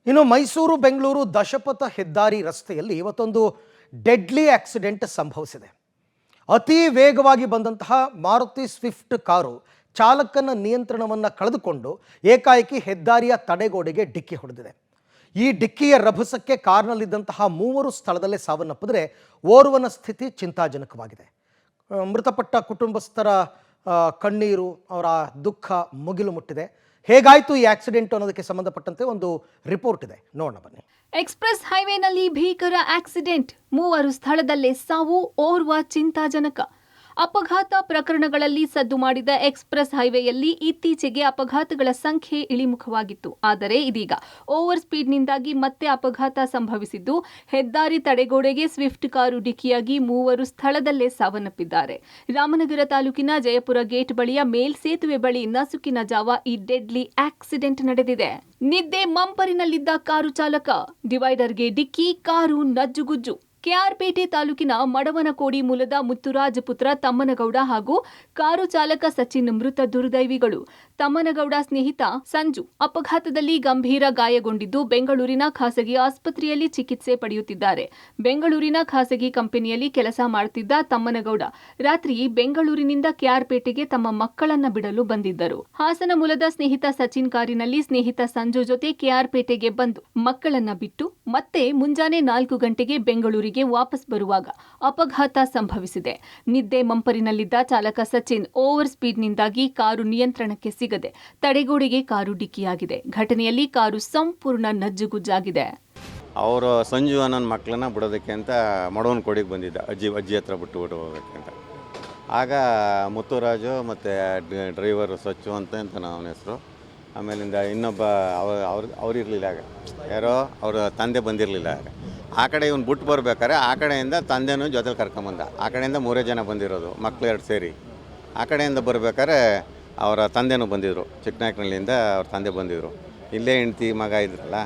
ಇನ್ನು ಮೈಸೂರು ಬೆಂಗಳೂರು ದಶಪಥ ಹೆದ್ದಾರಿ ರಸ್ತೆಯಲ್ಲಿ ಇವತ್ತೊಂದು ಡೆಡ್ಲಿ ಆಕ್ಸಿಡೆಂಟ್ ಸಂಭವಿಸಿದೆ. ಅತಿ ವೇಗವಾಗಿ ಬಂದಂತಹ ಮಾರುತಿ ಸ್ವಿಫ್ಟ್ ಕಾರು ಚಾಲಕನ ನಿಯಂತ್ರಣವನ್ನು ಕಳೆದುಕೊಂಡು ಏಕಾಏಕಿ ಹೆದ್ದಾರಿಯ ತಡೆಗೋಡೆಗೆ ಡಿಕ್ಕಿ ಹೊಡೆದಿದೆ. ಈ ಡಿಕ್ಕಿಯ ರಭಸಕ್ಕೆ ಕಾರ್ನಲ್ಲಿದ್ದಂತಹ ಮೂವರು ಸ್ಥಳದಲ್ಲೇ ಸಾವನ್ನಪ್ಪಿದರೆ ಓರ್ವನ ಸ್ಥಿತಿ ಚಿಂತಾಜನಕವಾಗಿದೆ. ಮೃತಪಟ್ಟ ಕುಟುಂಬಸ್ಥರ ಕಣ್ಣೀರು, ಅವರ ದುಃಖ ಮುಗಿಲು ಮುಟ್ಟಿದೆ. ಹೇಗಾಯಿತು ಈ ಆಕ್ಸಿಡೆಂಟ್ ಅನ್ನೋದಕ್ಕೆ ಸಂಬಂಧಪಟ್ಟಂತೆ ಒಂದು ರಿಪೋರ್ಟ್ ಇದೆ, ನೋಡೋಣ ಬನ್ನಿ. ಎಕ್ಸ್‌ಪ್ರೆಸ್ ಹೈವೇನಲ್ಲಿ ಭೀಕರ ಆಕ್ಸಿಡೆಂಟ್, ಮೂವರು ಸ್ಥಳದಲ್ಲೇ ಸಾವು, ಓರ್ವ ಚಿಂತಾಜನಕ. ಅಪಘಾತ ಪ್ರಕರಣಗಳಲ್ಲಿ ಸದ್ದು ಮಾಡಿದ ಎಕ್ಸ್‌ಪ್ರೆಸ್ ಹೈವೇಯಲ್ಲಿ ಇತ್ತೀಚೆಗೆ ಅಪಘಾತಗಳ ಸಂಖ್ಯೆ ಇಳಿಮುಖವಾಗಿತ್ತು. ಆದರೆ ಇದೀಗ ಓವರ್ ಸ್ಪೀಡ್ನಿಂದಾಗಿ ಮತ್ತೆ ಅಪಘಾತ ಸಂಭವಿಸಿದ್ದು, ಹೆದ್ದಾರಿ ತಡೆಗೋಡೆಗೆ ಸ್ವಿಫ್ಟ್ ಕಾರು ಡಿಕ್ಕಿಯಾಗಿ ಮೂವರು ಸ್ಥಳದಲ್ಲೇ ಸಾವನ್ನಪ್ಪಿದ್ದಾರೆ. ರಾಮನಗರ ತಾಲೂಕಿನ ಜಯಪುರ ಗೇಟ್ ಬಳಿಯ ಮೇಲ್ಸೇತುವೆ ಬಳಿ ನಸುಕಿನ ಜಾವ ಈ ಡೆಡ್ಲಿ ಆಕ್ಸಿಡೆಂಟ್ ನಡೆದಿದೆ. ನಿದ್ದೆ ಮಂಪರಿನಲ್ಲಿದ್ದ ಕಾರು ಚಾಲಕ, ಡಿವೈಡರ್ಗೆ ಡಿಕ್ಕಿ, ಕಾರು ನಜ್ಜುಗುಜ್ಜು. ಕೆಆರ್ಪೇಟೆ ತಾಲೂಕಿನ ಮಡವನಕೋಡಿ ಮೂಲದ ಮುತ್ತುರಾಜ್ ಪುತ್ರ ತಮ್ಮನಗೌಡ ಹಾಗೂ ಕಾರು ಚಾಲಕ ಸಚಿನ್ ಮೃತ ದುರ್ದೈವಿಗಳು. ತಮ್ಮನಗೌಡ ಸ್ನೇಹಿತ ಸಂಜು ಅಪಘಾತದಲ್ಲಿ ಗಂಭೀರ ಗಾಯಗೊಂಡಿದ್ದು ಬೆಂಗಳೂರಿನ ಖಾಸಗಿ ಆಸ್ಪತ್ರೆಯಲ್ಲಿ ಚಿಕಿತ್ಸೆ ಪಡೆಯುತ್ತಿದ್ದಾರೆ. ಬೆಂಗಳೂರಿನ ಖಾಸಗಿ ಕಂಪನಿಯಲ್ಲಿ ಕೆಲಸ ಮಾಡುತ್ತಿದ್ದ ತಮ್ಮನಗೌಡ ರಾತ್ರಿ ಬೆಂಗಳೂರಿನಿಂದ ಕೆಆರ್ಪೇಟೆಗೆ ತಮ್ಮ ಮಕ್ಕಳನ್ನ ಬಿಡಲು ಬಂದಿದ್ದರು. ಹಾಸನ ಮೂಲದ ಸ್ನೇಹಿತ ಸಚಿನ್ ಕಾರಿನಲ್ಲಿ ಸ್ನೇಹಿತ ಸಂಜು ಜೊತೆ ಕೆಆರ್ಪೇಟೆಗೆ ಬಂದು ಮಕ್ಕಳನ್ನ ಬಿಟ್ಟು ಮತ್ತೆ ಮುಂಜಾನೆ 4 ಗಂಟೆಗೆ ಬೆಂಗಳೂರಿಗೆ ವಾಪಸ್ ಬರುವಾಗ ಅಪಘಾತ ಸಂಭವಿಸಿದೆ. ನಿದ್ದೆ ಮಂಪರಿನಲ್ಲಿದ್ದ ಚಾಲಕ ಸಚಿನ್ ಓವರ್ ಸ್ಪೀಡ್ನಿಂದಾಗಿ ಕಾರು ನಿಯಂತ್ರಣಕ್ಕೆ ಸಿಗದೆ ತಡೆಗೋಡೆಗೆ ಕಾರು ಡಿಕ್ಕಿಯಾಗಿದೆ. ಘಟನೆಯಲ್ಲಿ ಕಾರು ಸಂಪೂರ್ಣ ನಜ್ಜುಗುಜ್ಜಾಗಿದೆ. ಅವರು ಸಂಜು ನನ್ನ ಮಕ್ಕಳನ್ನ ಬಿಡೋದಕ್ಕೆ ಅಂತ ಮಡವನಕೋಡಿಗೆ ಬಂದಿದ್ದ, ಅಜ್ಜಿ ಹತ್ರ ಬಿಟ್ಟು ಹೋಗೋದಕ್ಕೆ. ಆಗ ಮುತ್ತುರಾಜು ಮತ್ತು ಡ್ರೈವರ್ ಸಚ್ಚು ಅಂತ ಅವನ ಹೆಸರು. ಆಮೇಲಿಂದ ಇನ್ನೊಬ್ಬ ಅವ್ರು ಇರಲಿಲ್ಲ, ಆಗ ಯಾರೋ ಅವ್ರ ತಂದೆ ಬಂದಿರಲಿಲ್ಲ. ಆಗ ಆ ಕಡೆ ಇವ್ನು ಬಿಟ್ಟು ಬರ್ಬೇಕಾದ್ರೆ ಆ ಕಡೆಯಿಂದ ತಂದೆನೂ ಜೊತೆಲಿ ಕರ್ಕೊಂಬಂದ. ಆ ಕಡೆಯಿಂದ 3 ಜನ ಬಂದಿರೋದು, ಮಕ್ಕಳು 2 ಸೇರಿ. ಆ ಕಡೆಯಿಂದ ಬರ್ಬೇಕಾದ್ರೆ ಅವರ ತಂದೆನೂ ಬಂದಿದ್ದರು, ಚಿಕ್ಕನಾಯಕನಹಳ್ಳಿಯಿಂದ ಅವ್ರ ತಂದೆ ಬಂದಿದ್ದರು. ಇಲ್ಲೇ ಹೆಂಡ್ತಿ ಮಗ ಇದ್ರಲ್ಲ,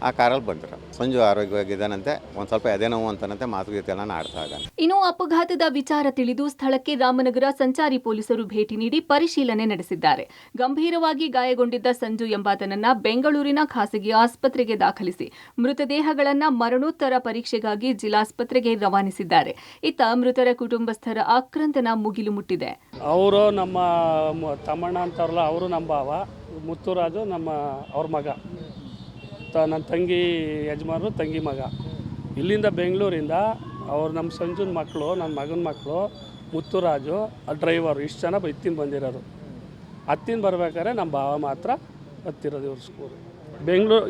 ಆ ಕಾರಲ್ಲಿ ಬಂದರು. ಸಂಜು ಆರೋಗ್ಯವಾಗಿದ್ದಾನಂತೆ, ಒಂದು ಸ್ವಲ್ಪ ಎದೆ ನೋವು ಅಂತಾನಂತೆ, ಮಾತುಕತೆಯನ್ನು ಆಡ್ತಾ ಇದ್ದಾನೆ. ಇನ್ನು ಅಪಘಾತದ ವಿಚಾರ ತಿಳಿದು ಸ್ಥಳಕ್ಕೆ ರಾಮನಗರ ಸಂಚಾರಿ ಪೊಲೀಸರು ಭೇಟಿ ನೀಡಿ ಪರಿಶೀಲನೆ ನಡೆಸಿದ್ದಾರೆ. ಗಂಭೀರವಾಗಿ ಗಾಯಗೊಂಡಿದ್ದ ಸಂಜು ಎಂಬಾತನನ್ನ ಬೆಂಗಳೂರಿನ ಖಾಸಗಿ ಆಸ್ಪತ್ರೆಗೆ ದಾಖಲಿಸಿ ಮೃತದೇಹಗಳನ್ನ ಮರಣೋತ್ತರ ಪರೀಕ್ಷೆಗಾಗಿ ಜಿಲ್ಲಾಸ್ಪತ್ರೆಗೆ ರವಾನಿಸಿದ್ದಾರೆ. ಇತ್ತ ಮೃತರ ಕುಟುಂಬಸ್ಥರ ಆಕ್ರಂದನ ಮುಗಿಲು ಮುಟ್ಟಿದೆ. ಅವರು ನಮ್ಮ ತಮ್ಮಣ್ಣ ಅಂತಾರಲ್ಲ, ಅವರು ನಮ್ಮ ಭಾವ. ಮುತ್ತುರಾಜು ಅವ್ರ ಮಗ, ನನ್ನ ತಂಗಿ ಯಜಮಾನರು ತಂಗಿ ಮಗ. ಇಲ್ಲಿಂದ ಬೆಂಗಳೂರಿಂದ ಅವ್ರು ನಮ್ಮ ಸಂಜುನ ಮಕ್ಕಳು, ನನ್ನ ಮಗನ ಮಕ್ಕಳು, ಮುತ್ತುರಾಜು, ಡ್ರೈವರು, ಇಷ್ಟು ಜನ ಬಂದಿರೋದು. ಬರ್ಬೇಕಾದ್ರೆ ನಮ್ಮ ಭಾವ ಮಾತ್ರ ಹತ್ತಿರೋದು ಇವ್ರ ಸ್ಕೂಲ್.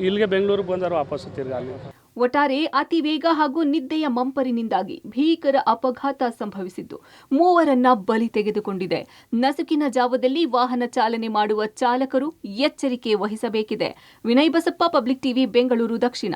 ಇಲ್ಲಿಗೆ ಬೆಂಗಳೂರಿಗೆ ಬಂದರು, ವಾಪಸ್ ತಿರ್ಗಿ ಅಲ್ಲಿ. ಒಟ್ಟಾರೆ ಅತಿ ವೇಗ ಹಾಗೂ ನಿದ್ದೆಯ ಮಂಪರಿನಿಂದಾಗಿ ಭೀಕರ ಅಪಘಾತ ಸಂಭವಿಸಿದ್ದು ಮೂವರನ್ನ ಬಲಿ ತೆಗೆದುಕೊಂಡಿದೆ. ನಸುಕಿನ ಜಾವದಲ್ಲಿ ವಾಹನ ಚಾಲನೆ ಮಾಡುವ ಚಾಲಕರು ಎಚ್ಚರಿಕೆ ವಹಿಸಬೇಕಿದೆ. ವಿನಯ್ ಬಸಪ್ಪ, ಪಬ್ಲಿಕ್ ಟಿವಿ, ಬೆಂಗಳೂರು ದಕ್ಷಿಣ.